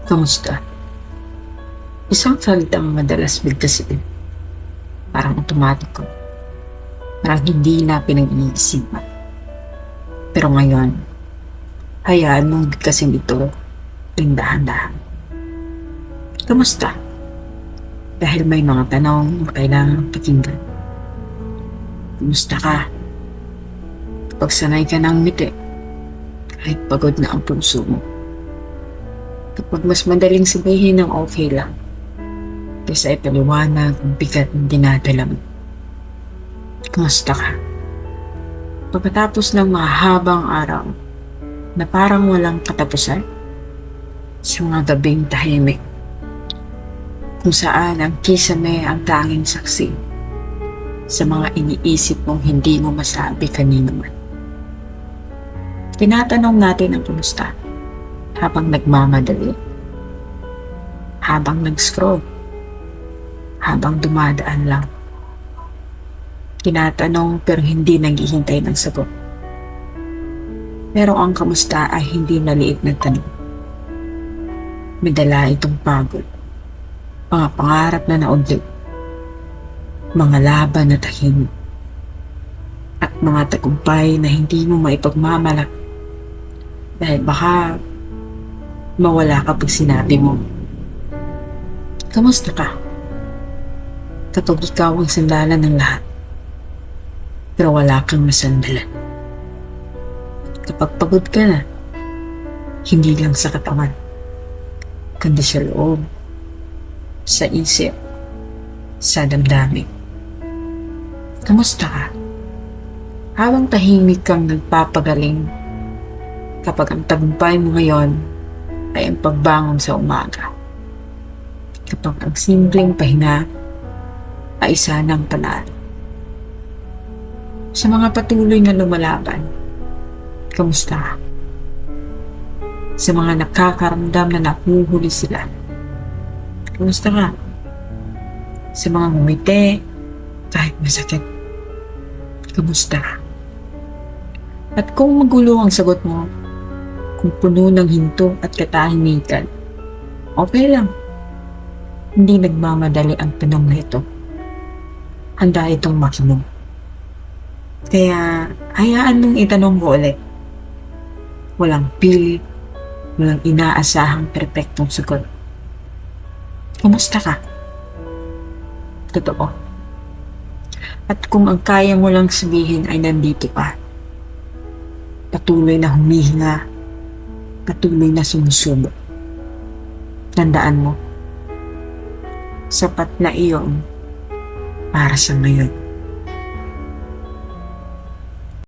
Kamusta? Isang salitang madalas bigkasin. Parang otomatiko. Parang hindi na pinag-iisipan. Pero ngayon, hayaan mong bigkasin ito ng dahan-dahan. Kamusta? Dahil may mga tanong na kailangan pakinggan. Kamusta ka? Kapag sanay ka ng ngiti, kahit pagod na ang puso mo. Kapag mas madaling sabihin ng okay lang, kaysa ipaliwanag ang bigat ng dinadala mo. Kamusta ka? Pagkatapos ng mahabang araw na parang walang katapusan, sa mga gabing tahimik, kung saan ang kisame ang tanging saksi sa mga iniisip mong hindi mo masabi kanino man. Tinatanong natin ang kamusta habang nagmamadali, habang nag-scroll, habang dumadaan lang. Tinatanong pero hindi naghihintay ng sagot. Pero ang kamusta ay hindi maliit na tanong. May dala itong pagod, mga pangarap na naudlit, mga laban na tahimik, at mga tagumpay na hindi mo maipagmamalak dahil baka mawala kapag sinabi mo. Kamusta ka? Kapag ikaw ang sandalan ng lahat, pero wala kang masandalan. Kapag pagod ka na, hindi lang sa katawan, kundi sa loob, sa isip, sa damdamin. Kamusta ka? Habang tahimik kang nagpapagaling, kapag ang tagumpay mo ngayon ay ang pagbangon sa umaga. Kapag ang simpleng pahinga ay isa ng panalo. Sa mga patuloy na lumalaban, kamusta ka? Sa mga nakakaramdam na nahuhuli sila, kamusta ka? Sa mga ngumiti, kahit masakit, kamusta ka? At kung magulo ang sagot mo, kung puno ng hinto at katahimikan, okay lang. Hindi nagmamadali ang tanong na ito. Handa itong makinig. Kaya, hayaan mong itanong mo ulit. Walang pili, walang inaasahang perpektong sagot. Kumusta ka? Totoo. At kung ang kaya mo lang sabihin ay nandito ka, patuloy na humihinga, patuloy na sumusubo. Tandaan mo, sapat na iyon para sa ngayon.